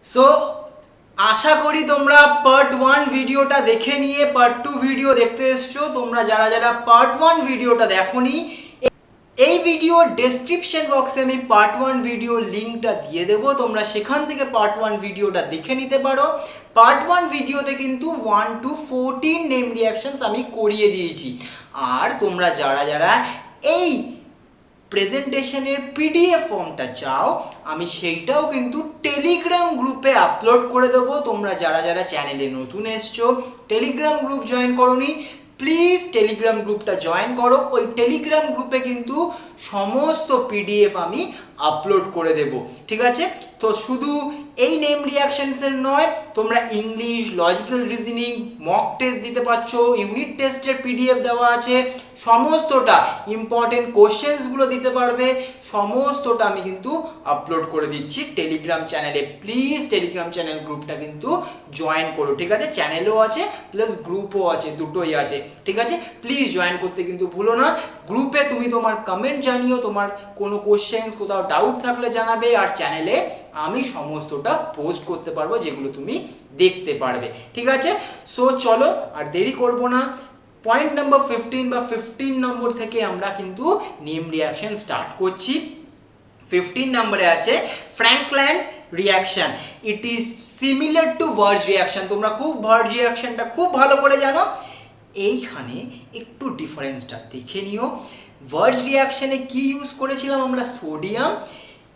So আশা করি তোমরা part 1 ভিডিওটা দেখে নিয়ে পার্ট 2 ভিডিও দেখতে এসছো। তোমরা যারা যারা পার্ট 1 ভিডিওটা দেখোনি, এই ভিডিওর ডেসক্রিপশন বক্সে আমি পার্ট 1 ভিডিও লিঙ্কটা দিয়ে দেবো, তোমরা সেখান থেকে পার্ট 1 ভিডিওটা দেখে নিতে পারো। পার্ট 1 ভিডিওতে কিন্তু 1 to 14 নেম রিয়াকশনস আমি করিয়ে দিয়েছি। আর তোমরা যারা যারা এই প্রেজেন্টেশনের পিডিএফ ফর্মটা চাও, আমি সেইটাও কিন্তু টেলিগ্রাম গ্রুপে আপলোড করে দেবো। তোমরা যারা যারা চ্যানেলে নতুন এসছো, টেলিগ্রাম গ্রুপ জয়েন করোনি, প্লিজ টেলিগ্রাম গ্রুপটা জয়েন করো। ওই টেলিগ্রাম গ্রুপে কিন্তু সমস্ত পিডিএফ আমি আপলোড করে দেব, ঠিক আছে? তো শুধু এই নেম রিয়াকশনসের নয়, তোমরা English, logical reasoning, mock test দিতে পারছো, ইউনিট টেস্টের পিডিএফ দেওয়া আছে, সমস্তটা ইম্পর্টেন্ট কোশ্চেন্সগুলো দিতে পারবে, সমস্তটা আমি কিন্তু আপলোড করে দিচ্ছি টেলিগ্রাম চ্যানেলে। প্লিজ টেলিগ্রাম চ্যানেল গ্রুপটা কিন্তু জয়েন করো, ঠিক আছে? চ্যানেলও আছে প্লাস গ্রুপও আছে, দুটোই আছে, ঠিক আছে? প্লিজ জয়েন করতে কিন্তু ভুলো না। গ্রুপে তুমি তোমার কমেন্ট জানিও, তোমার কোনো কোশ্চেন্স, কোথাও ডাউট থাকলে জানাবে, আর চ্যানেলে আমি সমস্তটা পোস্ট করতে পারবো যেগুলো তুমি দেখতে পারবে, ঠিক আছে? সো চলো আর দেরি করব না, পয়েন্ট নাম্বার 15 বা 15 নম্বর থেকে আমরা কিন্তু নেম রিয়াকশন স্টার্ট করছি। 15 নম্বরে আছে Frankland reaction. It is similar to Wurtz reaction. তোমরা খুব ভার্জ রিয়াকশনটা খুব ভালো করে জানো, এইখানে একটু ডিফারেন্সটা দেখে নিও। ভার্জ রিয়াকশনে কি ইউজ করেছিলাম আমরা? সোডিয়াম।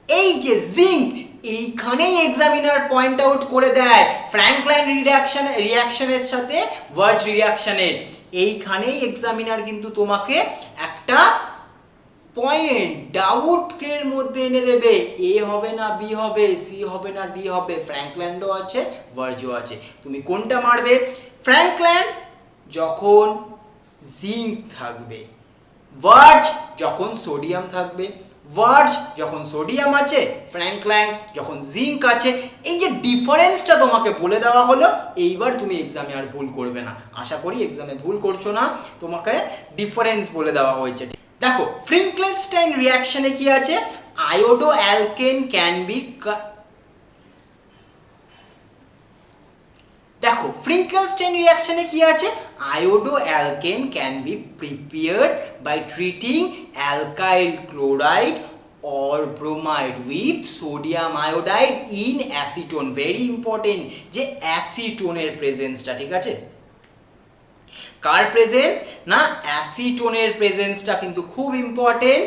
এই যে জিঙ্ক, এইখানেই এক্সামিনার পয়েন্ট আউট করে দেয় ফ্র্যাঙ্কল্যান্ড রিয়াকশনের সাথে ভার্জ রিয়াকশনের, এইখানেই এক্সামিনার কিন্তু তোমাকে একটা পয়েন্ট ডাউটের মধ্যে এনে দেবে, এ হবে না বি হবে, সি হবে না ডি হবে, ফ্র্যাঙ্কল্যান্ডও আছে ভার্জও আছে, তুমি কোনটা মারবে? ফ্র্যাঙ্কল্যান্ড যখন জিঙ্ক থাকবে, ভার্জ যখন সোডিয়াম থাকবে। ভার্জ যখন সোডিয়াম আছে, ফ্র্যাঙ্কল্যান্ড যখন জিঙ্ক আছে। এই যে ডিফারেন্সটা তোমাকে বলে দেওয়া হলো, এইবার তুমি এক্সামে আর ভুল করবে না। আশা করি এক্সামে ভুল করছো না, তোমাকে ডিফারেন্স বলে দেওয়া হয়েছে। দেখো ফ্রিঙ্কলেনস্টাইন রিয়াকশনে কি আছে? আয়োডো অ্যালকেন ক্যান বি, দেখো ফ্রিঙ্কেলস্টাইন রিয়াকশনে কি আছে? Iodo alkane can be prepared by treating alkyl chloride or bromide with sodium iodide in acetone. very important যে অ্যাসিটোনের প্রেজেন্সটা, ঠিক আছে? কার প্রেজেন্স না? অ্যাসিটোনের প্রেজেন্সটা কিন্তু খুব ইম্পর্টেন্ট।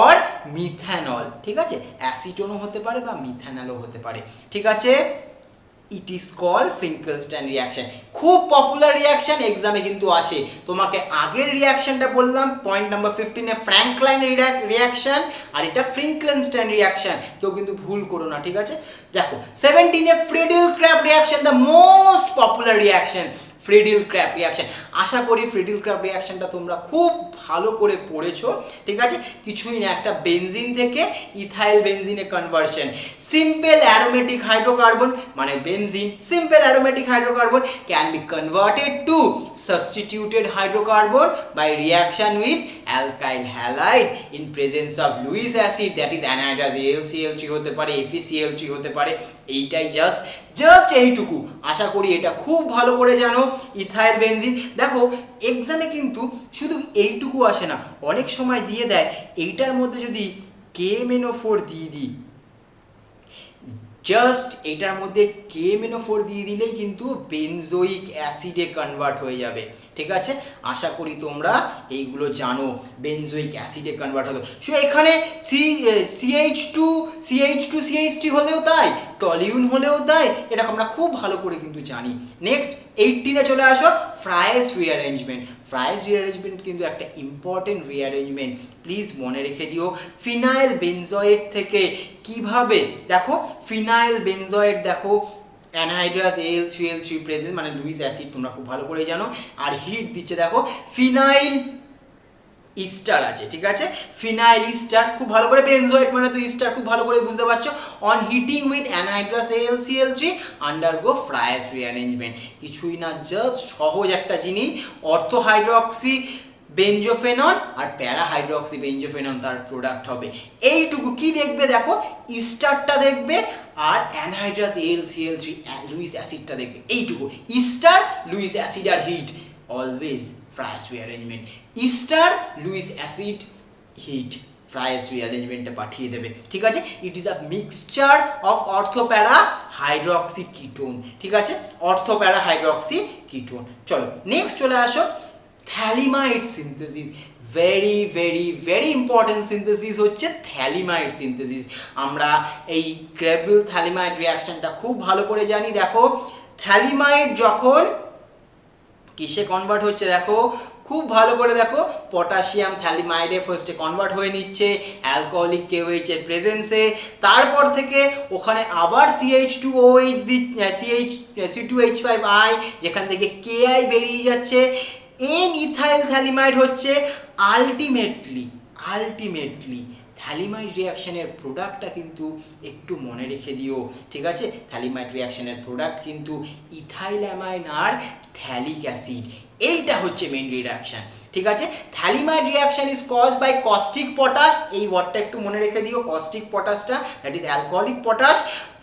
অর মিথানল, ঠিক আছে? অ্যাসিটোনও হতে পারে বা মিথানলও হতে পারে, ঠিক আছে? It is called Finkelstein reaction. খুব পপুলার রিয়াকশন, এক্সামে কিন্তু আসে। তোমাকে আগের রিয়াকশনটা বললাম পয়েন্ট নাম্বার 15 এ ফ্র্যাঙ্কলাইন রিয়াকশন, আর এটা ফ্রিঙ্কেলস্টাইন রিয়াকশন, কেউ কিন্তু ভুল করো না, ঠিক আছে? দেখো 17 এ Friedel Crafts reaction, the most popular reaction, Friedel Crafts reaction. আশা করি ফ্রিডল ক্র্যাফট রিয়াকশনটা তোমরা খুব ভালো করে পড়েছো, ঠিক আছে? কিছুই না, একটা বেনজিন থেকে ইথাইল বেনজিনে কনভার্সন। সিম্পল অ্যারোমেটিক হাইড্রোকার্বন মানে benzene, simple aromatic hydrocarbon can be converted to substituted hydrocarbon by reaction with alkyl halide in presence of Lewis acid, that is anhydrous AlCl3 হতে পারে, FeCl3 হতে পারে। এইটাই just এইটুকু, আশা করি এটা খুব ভালো করে জানো। ইথাইল বেনজিন, দেখো এক্সামে কিন্তু শুধু এইটুকু আসে না, অনেক সময় দিয়ে দেয় এইটার মধ্যে যদি KMnO4 দিয়ে দিই, জাস্ট এটার মধ্যে KMnO4 দিয়ে দিলেই কিন্তু বেনজোইক অ্যাসিডে কনভার্ট হয়ে যাবে, ঠিক আছে? আশা করি তোমরা এইগুলো জানো, বেনজোইক অ্যাসিডে কনভার্ট হবে। সো এখানে CH2CH3 হলেও তাই, টলিউন হলেও তাই, এটা আমরা খুব ভালো করে কিন্তু জানি। নেক্সট 18 এ চলে আসো, ফ্রাইস রিঅ্যারেঞ্জমেন্ট। ফ্রাইস রিঅ্যারেঞ্জমেন্ট কিন্তু একটা ইম্পর্টেন্ট রিঅ্যারেঞ্জমেন্ট, প্লিজ মনে রেখে দিও। ফিনাইল বেনজয়েড থেকে কিভাবে, দেখো ফিনাইল বেনজয়েড, দেখো অ্যানহাইড্রাস AlCl3 প্রেজেন্ট মানে লুইস অ্যাসিড, তোমরা খুব ভালো করে জানো। আর হিট দিচ্ছে, দেখো ফিনাইল ইস্টার আছে, ঠিক আছে? ফিনাইল ইস্টার খুব ভালো করে, বেনজয়েড মানে তো ইস্টার, খুব ভালো করে বুঝতে পারছো। On heating with anhydrous AlCl3 undergo Fries rearrangement. কিছুই না, জাস্ট সহজ একটা জিনিস, অর্থো হাইড্রক্সি বেঞ্জোফেনন আর প্যারা হাইড্রক্সি বেঞ্জোফেনন তার প্রোডাক্ট হবে। এইটুকু কি দেখবে, দেখো ইস্টারটা দেখবে আর অ্যানহাইড্রাস AlCl3 লুইস অ্যাসিডটা দেখবে, এইটুকু। ইস্টার লুইস অ্যাসিড আর heat always Fries rearrangement, ester Lewis acid heat Fries রিঅ্যারেঞ্জমেন্টে পাঠিয়ে দেবে, ঠিক আছে। It is a mixture of ortho para hydroxy ketone, ঠিক আছে, অর্থোপ্যারা হাইড্রক্সি কিটোন। চলো নেক্সট চলে আসো phthalimide synthesis. Very very very important synthesis হচ্ছে থ্যালিমাইড সিনথেসিস। আমরা এই ক্রেবল থ্যালিমাইড রিয়াকশনটা খুব ভালো করে জানি। দেখো থ্যালিমাইড যখন কিসে কনভার্ট হচ্ছে, দেখো খুব ভালো করে দেখো, পটাশিয়াম থ্যালিমাইডে ফার্স্টে কনভার্ট হয়ে নিচ্ছে অ্যালকোহলিক KOH এর প্রেজেন্সে, তারপর থেকে ওখানে আবার CH2OH C2H5I, যেখান থেকে KI বেরিয়ে যাচ্ছে। এন ইথাইল থ্যালিমাইড হচ্ছে আলটিমেটলি থ্যালিমাইড রিয়াকশনের প্রোডাক্টটা কিন্তু একটু মনে রেখে দিও, ঠিক আছে। থ্যালিমাইড রিয়াকশনের প্রোডাক্ট কিন্তু ইথাইলামাইন আর থ্যালিক অ্যাসিড, এইটা হচ্ছে মেইন রিয়াকশন, ঠিক আছে। Phthalimide reaction is caused by caustic potash, এই ওয়ার্ডটা একটু মনে রেখে দিও, কস্টিক পটাশটা, that is alcoholic potash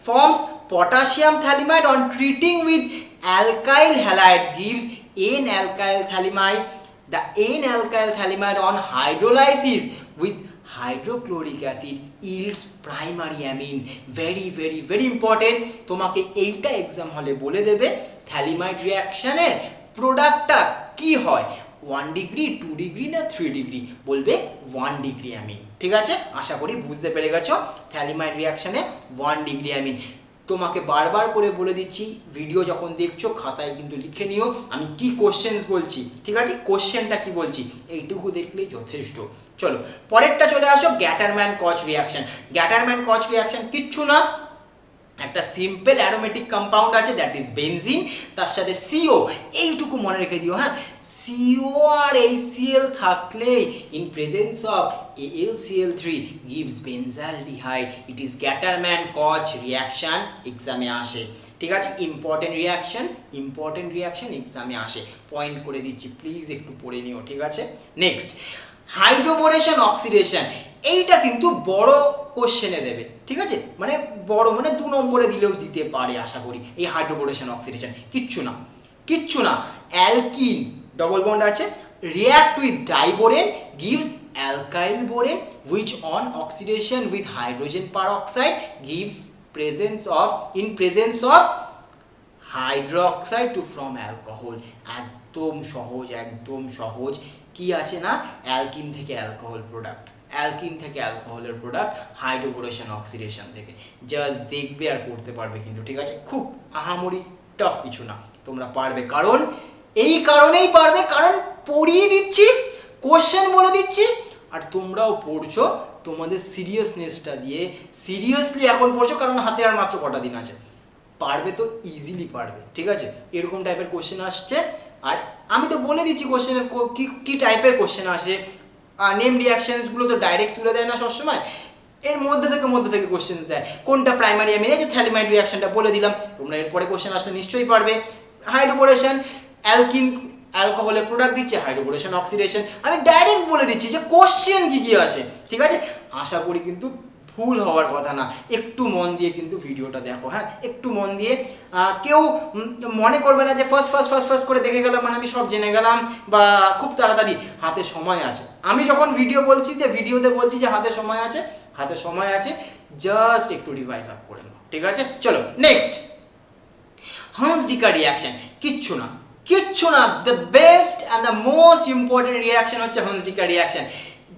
forms potassium thalimide on treating with alkyl halide gives N-alkyl thalimide. The N-alkyl thalimide on hydrolysis with hydrochloric acid yields primary amine. Very very very important, তোমাকে এইটা exam হলে বলে দেবে থ্যালিমাইড রিয়াকশনের প্রোডাক্টটা কি হয়, 1 degree 2 degree না 3 degree, বলবে 1 ডিগ্রি অ্যামিন, ঠিক আছে। আশা করি বুঝতে পেরে গেছো থ্যালিমাইড রিয়াকশনে 1 ডিগ্রি অ্যামিন। তোমাকে বারবার করে বলে দিচ্ছি, ভিডিও যখন দেখছো খাতায় কিন্তু লিখে নিও আমি কি কোশ্চেন্স বলছি, ঠিক আছে, কোশ্চেনটা কি বলছি, এইটুকু দেখলেই যথেষ্ট। চলো পরেরটা চলে আসো গ্যাটারম্যান কচ রিয়াকশন। গ্যাটারম্যান কচ রিয়াকশন কিচ্ছু না, একটা সিম্পল অ্যারোমেটিক কম্পাউন্ড আছে, দ্যাট ইজ বেনজিন, তার সাথে CO, এইটুকু মনে রেখে দিও, হ্যাঁ। CO আর HCl থাকলে in presence of AlCl3 gives benzaldehyde. It is Gattermann Koch reaction, এক্সামে আসে, ঠিক আছে। ইম্পর্টেন্ট রিয়াকশন এক্সামে আসে, পয়েন্ট করে দিচ্ছি, প্লিজ একটু পড়ে নিও, ঠিক আছে। নেক্সট হাইড্রোবোরেশন অক্সিডেশন, এইটা কিন্তু বড় কোশ্চেনে দেবে, ঠিক আছে, মানে বড় মানে 2 নম্বরে দিলেও দিতে পারে আশা করি। এই হাইড্রোবোরেশন অক্সিডেশন কিচ্ছু না, অ্যালকিন ডবল বন্ড আছে, react with diborane gives alkyl borane which on oxidation with hydrogen peroxide gives presence of hydroxide to form alcohol. একদম সহজ, কি আছে না, অ্যালকিন থেকে অ্যালকোহলের প্রোডাক্ট হাইড্রোবোরেশন অক্সিডেশন থেকে, জাস্ট দেখবে আর করতে পারবে কিন্তু, ঠিক আছে। খুব আহামরি টাফ কিছু না, তোমরা পারবে, কারণ এই কারণেই পারবে, কারণ পড়িয়ে দিচ্ছি, কোশ্চেন বলে দিচ্ছি, আর তোমরাও পড়ছো তোমাদের সিরিয়াসনেসটা দিয়ে, সিরিয়াসলি এখন পড়ছো, কারণ হাতে আর মাত্র কটা দিন আছে, পারবে তো ইজিলি পারবে, ঠিক আছে। এরকম টাইপের কোশ্চেন আসছে, আর আমি তো বলে দিচ্ছি কোশ্চেনের কি টাইপের কোশ্চেন আসে। নেম রিয়াকশনসগুলো তো ডাইরেক্ট তুলে দেয় না সবসময়, এর মধ্যে থেকে কোশ্চেন দেয়, কোনটা প্রাইমারি অ্যামিন, যে থ্যালিমাইড রিয়াকশনটা বলে দিলাম, তোমরা এরপরে কোশ্চেন আসলে নিশ্চয়ই পারবে। হাইড্রোবোরেশন, অ্যালকিন অ্যালকোহলের প্রোডাক্ট দিচ্ছে, হাইড্রোবোরেশন অক্সিডেশন, আমি ডাইরেক্ট বলে দিচ্ছি যে কোশ্চেন কি আসে, ঠিক আছে। আশা করি কিন্তু ভুল হওয়ার কথা না, একটু মন দিয়ে কিন্তু ভিডিওটা দেখো, হ্যাঁ, একটু মন দিয়ে। কেউ মনে করবে না যে ফার্স্ট করে দেখে গেলাম মানে আমি সব জেনে গেলাম, বা খুব তাড়াতাড়ি, হাতে সময় আছে। আমি যখন ভিডিওতে বলছি যে হাতে সময় আছে, জাস্ট একটু রিভাইজ আপ করে নাও, ঠিক আছে। চলো নেক্সট হান্স-ডিকা রিয়াকশন, কিচ্ছু না, the best and the most important reaction হচ্ছে হান্স-ডিকা রিয়াকশন।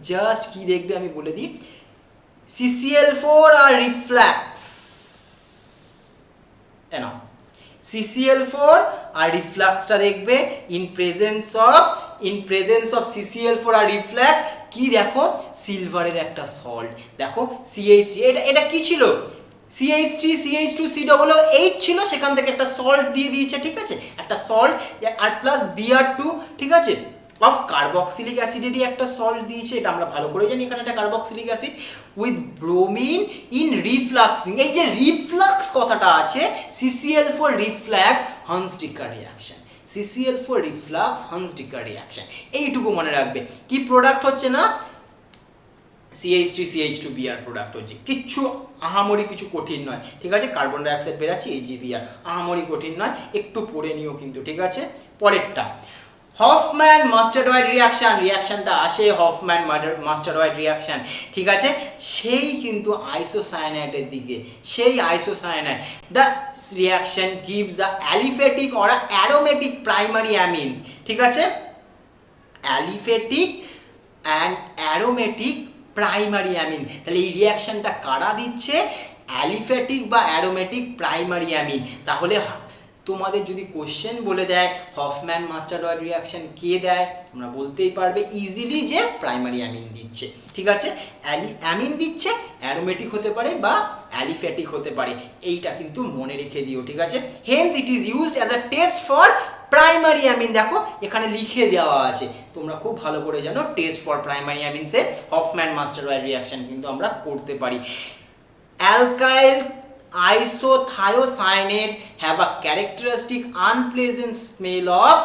জাস্ট কি দেখবে আমি বলে দিই, CCl4 আর রিফ্লাক্স, CCl4 আর রিফ্লাক্সটা দেখবে ইন প্রেজেন্স অফ CCl4 আর রিফ্লাক্স, কি দেখো, সিলভারের একটা সল্ট, দেখো CH3, এটা কি ছিল, CH3 CH2COOH ছিল, সেখান থেকে একটা সল্ট দিয়ে দিয়েছে, ঠিক আছে, একটা সল্ট আর প্লাস Br2, ঠিক আছে, অফ কার্বক্সিলিক অ্যাসিডেরই একটা সল্ট দিয়েছে, এটা আমরা ভালো করে জানি, এখানে একটা carboxylic acid with bromine in refluxing. এই যে রিফ্লাক্স কথাটা আছে, CCl4 reflux Hunsdiecker reaction, CCl4 reflux Hunsdiecker reaction, এইটুকু মনে রাখবে। কি প্রোডাক্ট হচ্ছে না, CH3CH2Br প্রোডাক্ট হচ্ছে, কিচ্ছু আহামরি কিছু কঠিন নয়, ঠিক আছে। কার্বন ডাইঅক্সাইড বেরাচ্ছে AgBr, আহামরি কঠিন নয়, একটু পড়ে নিও কিন্তু, ঠিক আছে। পরেরটা হফম্যান মাস্টারওয়াইট রিয়াকশন, রিয়াকশনটা আসে হফম্যান মাস্টারওয়াইট রিয়াকশন, ঠিক আছে। সেই কিন্তু আইসোসায়ানাইডের দিকে, সেই isocyanide the reaction gives a aliphatic or aromatic primary amines, ঠিক আছে। Aliphatic and aromatic primary amine, তাহলে এই রিয়াকশনটা কারা দিচ্ছে? অ্যালিফেটিক বা অ্যারোমেটিক প্রাইমারি অ্যামিন। তাহলে তোমাদের যদি কোশ্চেন বলে দেয় হফম্যান মাস্টারওয়াইট রিয়াকশন কে দেয়, তোমরা বলতেই পারবে ইজিলি যে প্রাইমারি অ্যামিন দিচ্ছে, ঠিক আছে। অ্যামিন দিচ্ছে, অ্যারোমেটিক হতে পারে বা অ্যালিফেটিক হতে পারে, এইটা কিন্তু মনে রেখে দিও, ঠিক আছে। Hence it is used as a test for primary amine, দেখো এখানে লিখে দেওয়া আছে, তোমরা খুব ভালো করে জানো টেস্ট ফর প্রাইমারি অ্যামিনসে হফম্যান মাস্টারওয়াইট রিয়াকশন কিন্তু আমরা করতে পারি। Alkyl isothiocyanate have a characteristic unpleasant smell of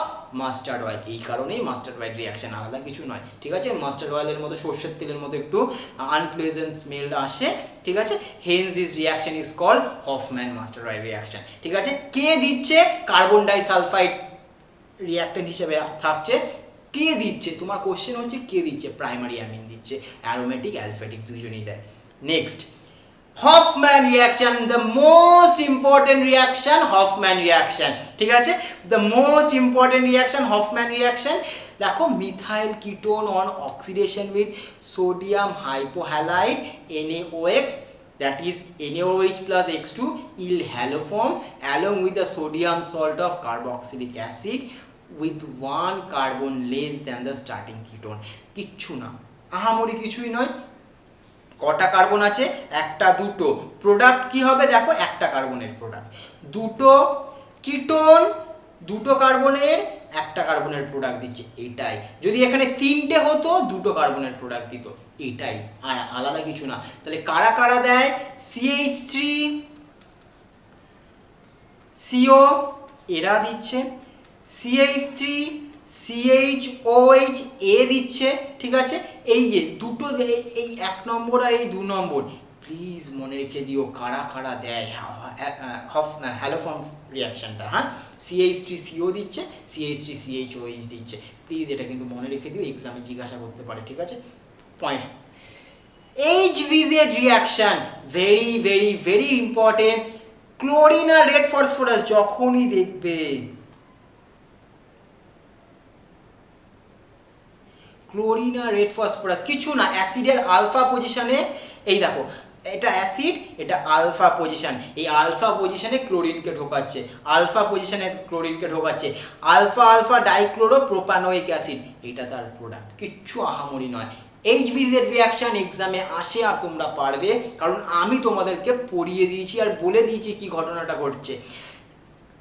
mustard oil, এই কারণেই মাস্টার্ড অয়েল রিয়াকশন, আলাদা কিছু নয়, ঠিক আছে। মাস্টার্ড অয়েলের মতো সর্ষের তেলের মতো একটু আনপ্লেজেন্ট স্মেল আসে, ঠিক আছে। Hence this reaction is called Hofmann mustard oil reaction, ঠিক আছে। কে দিচ্ছে? কার্বন ডাইসালফাইড রিয়াক্টেন্ট হিসেবে থাকছে। কে দিচ্ছে? তোমার কোশ্চেন হচ্ছে কে দিচ্ছে? প্রাইমারি অ্যামিন দিচ্ছে, অ্যারোমেটিক অ্যালফেটিক দুজনেই দেয়। Next Hofmann reaction, the most important reaction Hofmann reaction, ঠিক আছে। The most important reaction Hofmann reaction, দেখো methyl ketone on oxidation with sodium hypohalide NaOX, that is NaOH plus X2 yield haloform along with the sodium salt of carboxylic acid with one carbon less than the starting ketone। কিচ্ছু না, আহামরি কিছুই নয়। কটা carbon আছে? একটা, দুটো। Product কি হবে? দেখো একটা কার্বনের প্রোডাক্ট, দুটো কিটোন, দুটো কার্বনের একটা কার্বনের প্রোডাক্ট দিচ্ছে, এটাই। যদি এখানে তিনটে হতো দুটো কার্বনের প্রোডাক্ট দিত, এটাই, আর আলাদা কিছু না। তাহলে কারা কারা দেয়? CH3CO এরা দিচ্ছে, CH3CHOH এ দিচ্ছে, ঠিক আছে। এই যে দুটো, এই 1 নম্বর আর এই 2 নম্বর, প্লিজ মনে রেখে দিও কারা কারা দেয় হ্যালোফর্ম রিয়াকশনটা। হ্যাঁ, CH3CO দিচ্ছে, CH3CHOH দিচ্ছে, প্লিজ এটা কিন্তু মনে রেখে দিও, এক্সামে জিজ্ঞাসা করতে পারে, ঠিক আছে। Point HVZ reaction, very very very important. Chlorine আর রেড ফসফরাস যখনই দেখবে, ক্লোরিন আর রেড ফসফরাস কিছু না, অ্যাসিডের আলফা পজিশনে, এই দেখো এটা অ্যাসিড, এটা আলফা পজিশন, এই আলফা পজিশনে ক্লোরিনকে ঢোকাচ্ছে, আলফা পজিশনে ক্লোরিনকে ঢোকাচ্ছে, alpha alpha dichloro propanoic acid, এটা তার প্রোডাক্ট, কিচ্ছু আহামরি নয়। HVZ রিয়াকশন এক্সামে আসে আর তোমরা পারবে, কারণ আমি তোমাদেরকে পড়িয়ে দিয়েছি আর বলে দিয়েছি কি ঘটনাটা ঘটছে।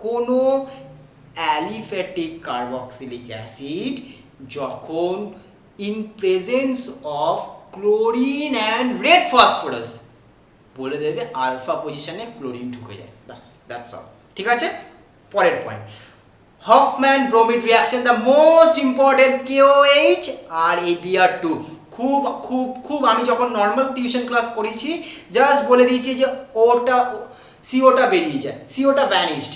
কোনো অ্যালিফ্যাটিক কার্বক্সিলিক অ্যাসিড যখন in presence of chlorine and red phosphorus, বলে দেবে আলফা পজিশনে ক্লোরিন ঢুকে যায়, বাস, দ্যাটস অল, ঠিক আছে। পরের point Hofmann bromide reaction, the most important, KOH আর Br2। খুব খুব খুব, আমি যখন নর্মাল টিউশন ক্লাস করেছি জাস্ট বলে দিয়েছি যে ওটা সিওটা বেরিয়ে যায়, সিওটা vanished,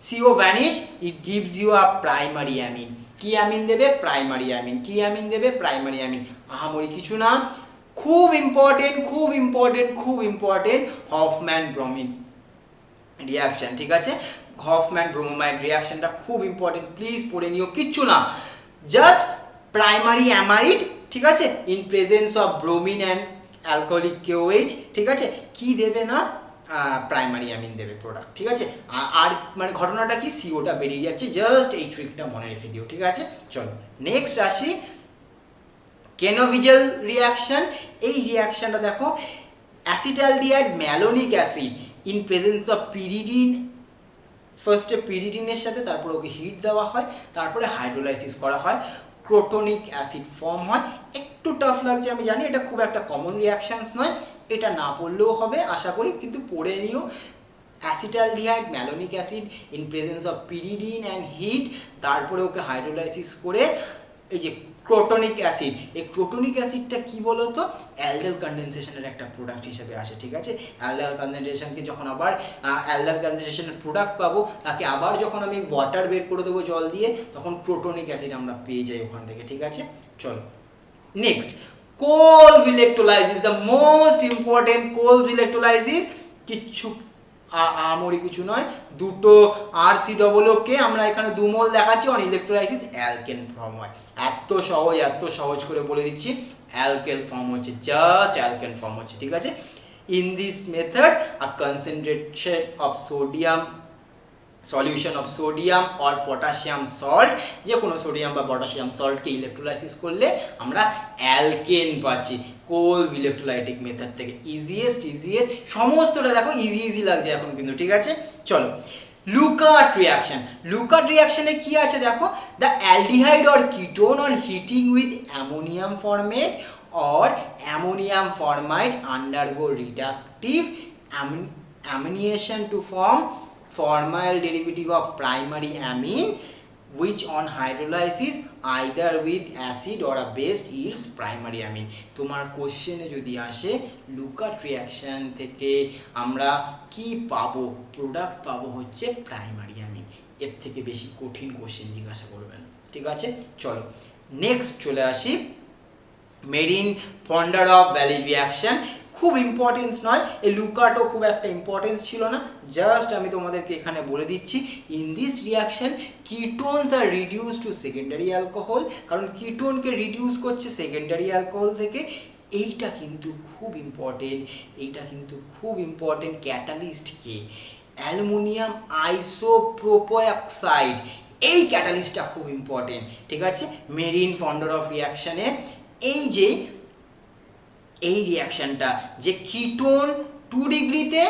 CO vanish, it gives you a primary amine. কি অ্যামিন দেবে? Primary amine. কি অ্যামিন দেবে? প্রাইমারি অ্যামিন, আহামরি কিছু না। খুব ইম্পর্টেন্ট, খুব ইম্পর্টেন্ট, খুব ইম্পর্টেন্ট হফম্যান ব্রোমিড রিয়াকশন, ঠিক আছে। হফম্যান ব্রোমাইড রিয়াকশনটা খুব ইম্পর্টেন্ট, প্লিজ পড়ে নিও, কিচ্ছু না, জাস্ট প্রাইমারি অ্যামাইড, ঠিক আছে, in presence of bromine and alcoholic KOH, ঠিক আছে। কি দেবে না? প্রাইমারি অ্যামিন দেবে প্রোডাক্ট, ঠিক আছে। আর মানে ঘটনাটা কি, সিওটা বেরিয়ে যাচ্ছে, জাস্ট এই ট্রিকটা মনে রেখে দিও, ঠিক আছে। চলো নেক্সট আসি, কেনোভিজেল রিয়াকশন। এই রিয়াকশনটা দেখো, acetaldehyde malonic acid in presence of pyridine, ফার্স্টে পিরিডিনের সাথে, তারপরে ওকে হিট দেওয়া হয়, তারপরে হাইড্রোলাইসিস করা হয়, ক্রোটনিক অ্যাসিড ফর্ম হয়। একটু টাফ লাগছে আমি জানি, এটা খুব একটা কমন রিয়াকশনস নয়, এটা না পড়লেও হবে আশা করি, কিন্তু পড়ে নিও। Acetaldehyde malonic acid in presence of pyridine and heat, তারপরে ওকে হাইড্রোলাইসিস করে এই যে ক্রোটনিক অ্যাসিড। এই ক্রোটনিক অ্যাসিডটা কি বলতো, অ্যালডাল কনডেনসেশনের একটা প্রোডাক্ট হিসেবে আসে, ঠিক আছে। অ্যালডাল কনডেনসেশনকে যখন আবার অ্যালডাল কনডেনসেশনের প্রোডাক্ট পাবো, তাকে আবার যখন আমি ওয়াটার বের করে দেবো জল দিয়ে, তখন ক্রোটনিক অ্যাসিড আমরা পেয়ে যাই ওখান থেকে, ঠিক আছে। চলো next, Kolbe electrolysis, the most important. Kolbe electrolysis কিচ্ছু আমরি কিছু নয়, দুটো RCOO কে আমরা এখানে 2 মোল দেখাচ্ছি, অন ইলেকট্রোলাইসিস অ্যালকেন ফর্ম হয়। এত সহজ করে বলে দিচ্ছি, অ্যালকেন ফর্ম হচ্ছে, জাস্ট অ্যালকেন ফর্ম হচ্ছে, ঠিক আছে। In this method a concentration of sodium solution of sodium or potassium salt, যে কোনো সোডিয়াম বা পটাশিয়াম সল্টকে ইলেকট্রোলাইসিস করলে আমরা অ্যালকেন পাচ্ছি কোলভ ইলেকট্রোলাইটিক মেথড থেকে। ইজিয়েস্ট সমস্তটা দেখো ইজি লাগছে এখন কিন্তু, ঠিক আছে। চলো লুকার্ট রিয়াকশন। লুকার্ট রিয়াকশনে কি আছে দেখো, the aldehyde or ketone on heating with ammonium formate or ammonium formide undergo reductive amination to form formyl derivative of primary amine, which on hydrolysis either with acid or a base yields primary amine. তোমার কোশ্চেনে যদি আসে লুকার্ট reaction থেকে আমরা কি পাবো, product পাবো হচ্ছে প্রাইমারি অ্যামিন। এর থেকে বেশি কঠিন কোশ্চেন জিজ্ঞাসা করবেন, ঠিক আছে। চলো নেক্সট চলে আসি মেরিন ফন্ডারফ ভ্যালি রিয়াকশন। খুব ইম্পর্টেন্স নয়, এই লুকার্টও খুব একটা ইম্পর্টেন্স ছিল না, জাস্ট আমি তোমাদেরকে এখানে বলে দিচ্ছি। In this reaction ketones are reduce to secondary alcohol, কারণ কিটোনকে রিডিউস করছে সেকেন্ডারি অ্যালকোহল থেকে। এইটা কিন্তু খুব ইম্পর্টেন্ট, ক্যাটালিস্টকে অ্যালুমিনিয়াম আইসোপ্রোপোঅক্সাইড, এই ক্যাটালিস্টটা খুব ইম্পর্টেন্ট, ঠিক আছে। মেরিন ফন্ডারফ রিয়াকশনে এই রিয়াকশনটা যে কিটোন 2 ডিগ্রিতে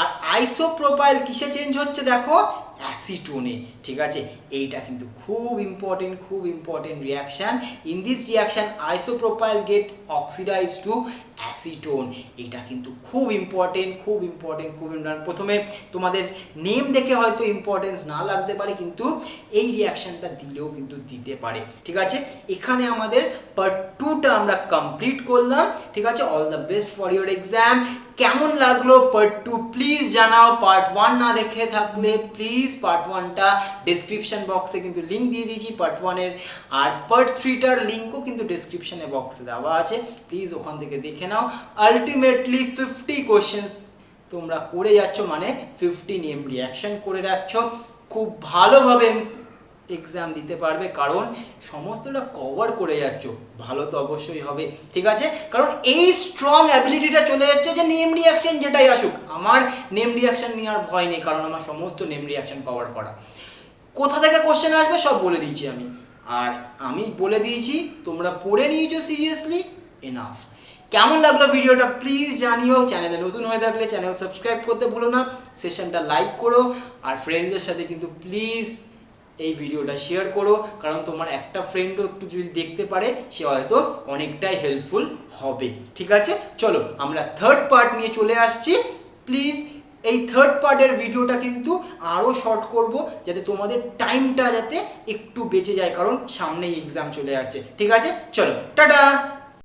আর আইসোপ্রোপাইল কিসে চেঞ্জ হচ্ছে দেখো, অ্যাসিটোনে, ঠিক আছে। এইটা কিন্তু খুব important reaction. In this reaction isopropyl get oxidize to acetone. এটা কিন্তু খুব ইম্পর্টেন্ট। প্রথমে তোমাদের নেম দেখে হয়তো ইম্পর্টেন্স না লাগতে পারে, কিন্তু এই রিয়াকশনটা দিলেও কিন্তু দিতে পারে, ঠিক আছে। এখানে আমাদের পার্ট 2টা আমরা কমপ্লিট করলাম, ঠিক আছে। All the best for your exam. কেমন লাগলো পার্ট 2 প্লিজ জানাও। পার্ট 1 না দেখে থাকলে প্লিজ পার্ট 1টা ডেসক্রিপশন বক্সে কিন্তু লিঙ্ক দিয়ে দিয়েছি পার্ট 1-এর, আর পার্ট 3টার লিঙ্কও কিন্তু ডেসক্রিপশনে বক্সে দেওয়া আছে, প্লিজ ওখান থেকে দেখে নাও। আলটিমেটলি 50 কোশ্চেন্স তোমরা করে যাচ্ছ, মানে 15 এম রিয়াকশন করে রাখছ, খুব ভালোভাবে এক্সাম দিতে পারবে, কারণ সমস্তটা কভার করে যাচ্ছ, ভালো তো অবশ্যই হবে, ঠিক আছে। কারণ এই স্ট্রং অ্যাবিলিটিটা চলে এসছে যে নেম রিয়াকশন যেটাই আসুক, আমার নেম রিয়াকশন নেওয়ার ভয় নেই, কারণ আমার সমস্ত নেম রিয়াকশন কভার করা। কোথা থেকে কোশ্চেন আসবে সব বলে দিয়েছি আমি, আর আমি বলে দিয়েছি তোমরা পড়ে নিয়েছো সিরিয়াসলি, এনাফ। কেমন লাগলো ভিডিওটা প্লিজ জানিও। চ্যানেলে নতুন হয়ে থাকলে চ্যানেল সাবস্ক্রাইব করতে ভুলো না, সেশনটা লাইক করো, আর ফ্রেন্ডসদের সাথে কিন্তু প্লিজ এই ভিডিওটা শেয়ার করো, কারণ তোমার একটা ফ্রেন্ডও একটু যদি দেখতে পারে সে হয়তো অনেকটাই হেল্পফুল হবে, ঠিক আছে। চলো আমরা থার্ড পার্ট নিয়ে চলে আসছি। প্লিজ এই থার্ড পার্টের ভিডিওটা কিন্তু আরও শর্ট করব, যাতে তোমাদের টাইমটা যাতে একটু বেঁচে যায়, কারণ সামনেই এক্সাম চলে আসছে, ঠিক আছে। চলো টাটা।